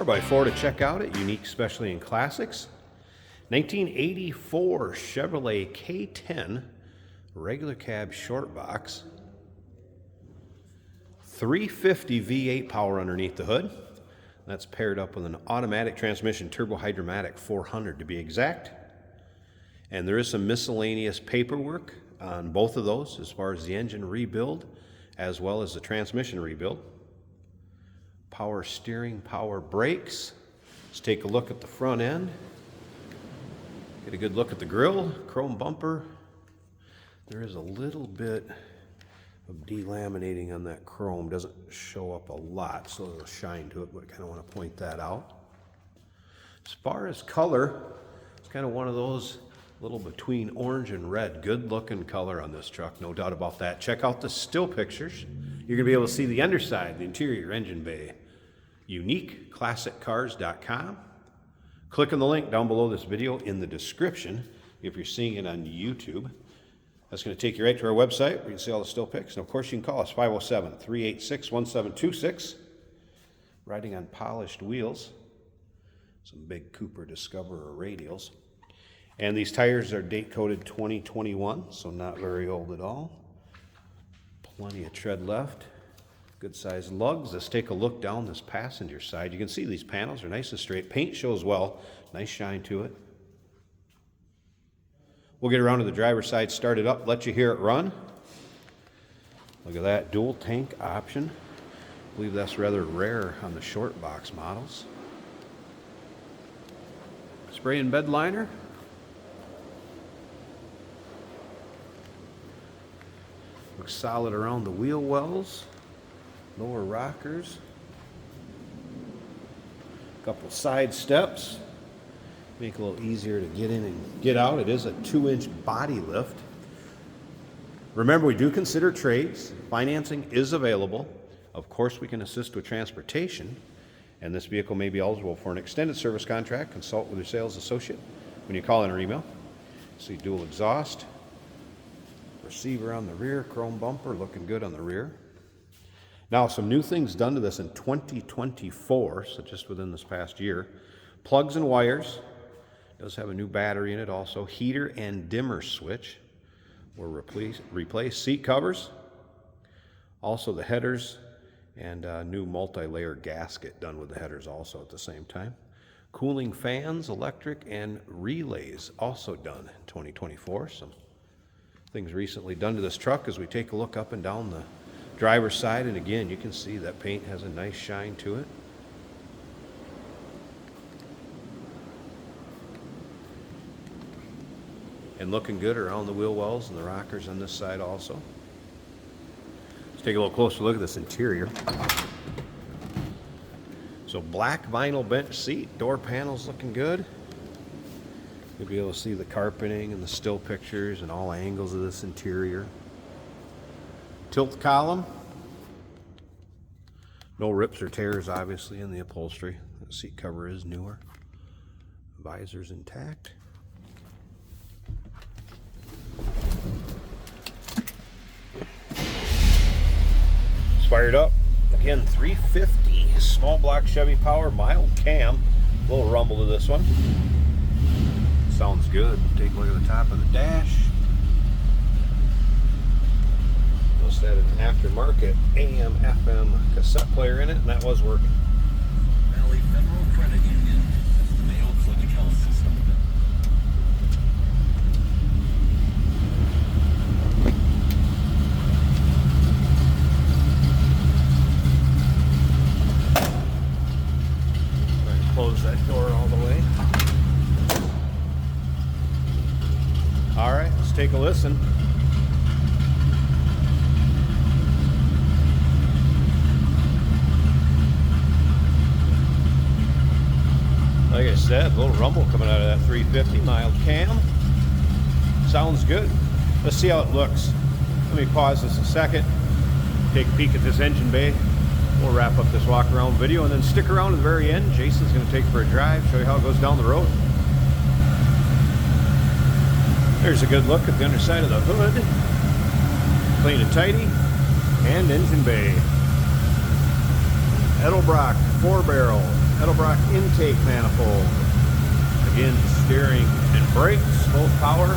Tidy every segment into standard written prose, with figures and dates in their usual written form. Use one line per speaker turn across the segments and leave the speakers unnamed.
4x4 to check out it, unique especially in classics. 1984 Chevrolet K10 regular cab short box. 350 V8 power underneath the hood. That's paired up with an automatic transmission, turbo hydromatic 400 to be exact. And there is some miscellaneous paperwork on both of those as far as the engine rebuild as well as the transmission rebuild. Power steering, power brakes. Let's take a look at the front end. Get a good look at the grille, chrome bumper. There is a little bit of delaminating on that chrome. Doesn't show up a lot, so there's a shine to it, but I kind of want to point that out. As far as color, it's kind of one of those little between orange and red. Good looking color on this truck, no doubt about that. Check out the still pictures. You're going to be able to see the underside, the interior, engine bay. UniqueClassicCars.com. Click on the link down below this video in the description if you're seeing it on YouTube. That's going to take you right to our website where you can see all the still pics. And of course, you can call us 507-386-1726. Riding on polished wheels. Some big Cooper Discoverer radials. And these tires are date coded 2021, so not very old at all. Plenty of tread left. Good sized lugs. Let's take a look down this passenger side. You can see these panels are nice and straight. Paint shows well. Nice shine to it. We'll get around to the driver's side, start it up, let you hear it run. Look at that dual tank option. I believe that's rather rare on the short box models. Spray and bed liner. Looks solid around the wheel wells. Lower rockers. Couple side steps. Make it a little easier to get in and get out. It is a 2-inch body lift. Remember, we do consider trades. Financing is available. Of course, we can assist with transportation. And this vehicle may be eligible for an extended service contract. Consult with your sales associate when you call in or email. See dual exhaust. Receiver on the rear. Chrome bumper looking good on the rear. Now, some new things done to this in 2024, so just within this past year. Plugs and wires. Does have a new battery in it also. Heater and dimmer switch were replaced. Seat covers. Also the headers and new multi-layer gasket done with the headers also at the same time. Cooling fans, electric, and relays also done in 2024. Some things recently done to this truck as we take a look up and down the driver's side. And again, you can see that paint has a nice shine to it. And looking good around the wheel wells and the rockers on this side also. Let's take a little closer look at this interior. So black vinyl bench seat, door panels looking good. You'll be able to see the carpeting and the still pictures and all angles of this interior. Tilt column. No rips or tears obviously in the upholstery. The seat cover is newer. Visor's intact. Fired up. Again, 350 small block Chevy power, mild cam. A little rumble to this one. Sounds good. Take a look at the top of the dash. Notice that an aftermarket AM FM cassette player in it, and that was working.
Valley Federal Credit Union, the Mayo Clinic Health System.
Close that door all the way. All right, let's take a listen. Like I said, a little rumble coming out of that 350, mild cam. Sounds good. Let's see how it looks. Let me pause this a second, take a peek at this engine bay. We'll wrap up this walk around video and then stick around to the very end. Jason's going to take it for a drive, show you how it goes down the road. There's a good look at the underside of the hood. Clean and tidy. And engine bay. Edelbrock 4-barrel Edelbrock intake manifold. Again, steering and brakes, both power.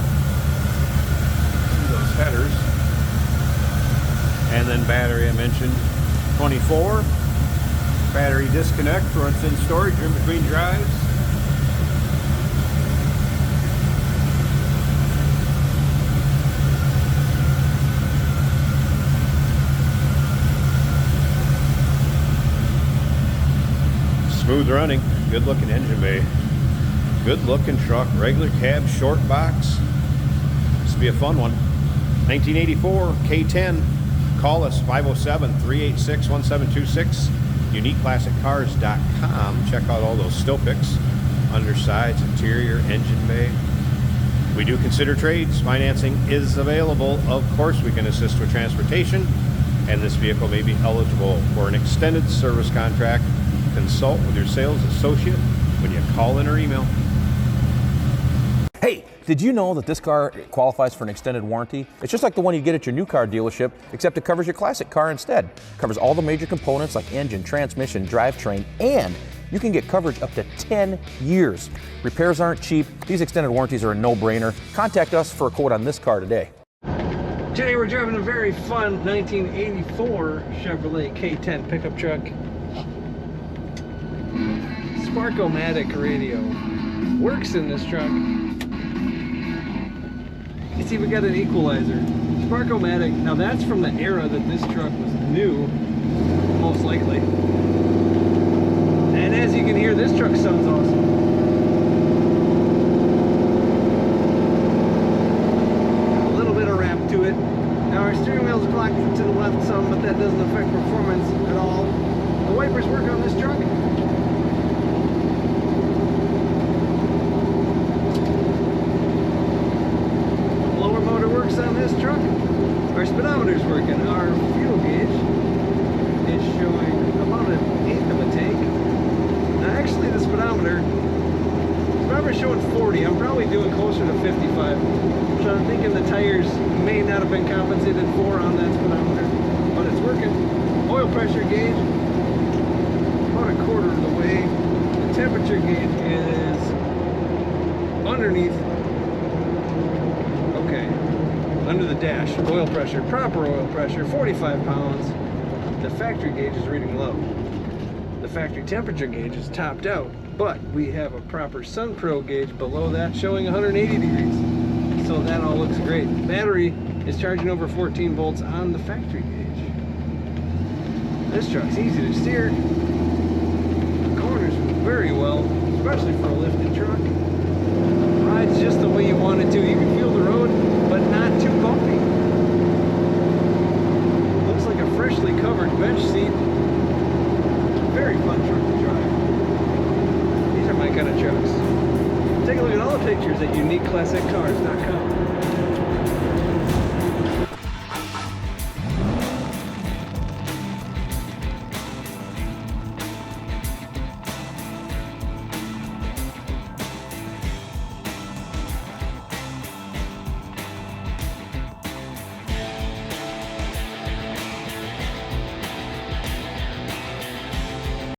See those headers. And then battery I mentioned, 24. Battery disconnect for it's in storage in between drives. Smooth running, good looking engine bay. Good looking truck, regular cab, short box. This will be a fun one. 1984 K10. Call us 507-386-1726. UniqueClassicCars.com. Check out all those still pics. Undersides, interior, engine bay. We do consider trades. Financing is available. Of course, we can assist with transportation. And this vehicle may be eligible for an extended service contract. Consult with your sales associate when you call in or email.
Hey, did you know that this car qualifies for an extended warranty? It's just like the one you get at your new car dealership, except it covers your classic car instead. Covers all the major components like engine, transmission, drivetrain, and you can get coverage up to 10 years. Repairs aren't cheap. These extended warranties are a no-brainer. Contact us for a quote on this car today.
Today we're driving a very fun 1984 Chevrolet K10 pickup truck. Spark-O-Matic radio works in this truck. You see, we got an equalizer. Spark-O-Matic, now that's from the era that this truck was new, most likely. And as you can hear, this truck sounds awesome. A little bit of ramp to it. Now our steering wheel's clocked to the left some, but that doesn't affect performance at all. The wipers work on this truck. On this truck, our speedometer's working. Our fuel gauge is showing about an eighth of a tank. Now actually the speedometer's showing 40. I'm probably doing closer to 55. So I'm thinking the tires may not have been compensated for on that speedometer, but it's working. Oil pressure gauge, about a quarter of the way. The temperature gauge is underneath. Okay. Under the dash, oil pressure, proper oil pressure, 45 pounds. The factory gauge is reading low. The factory temperature gauge is topped out, but we have a proper Sun Pro gauge below that showing 180 degrees. So that all looks great. Battery is charging over 14 volts on the factory gauge. This truck's easy to steer. Corners very well, especially for a lifted truck. Rides just the way you want it to. You can feel the road, but not too bumpy. Looks like a freshly covered bench seat. Very fun truck to drive. These are my kind of trucks. Take a look at all the pictures at UniqueClassicCars.com.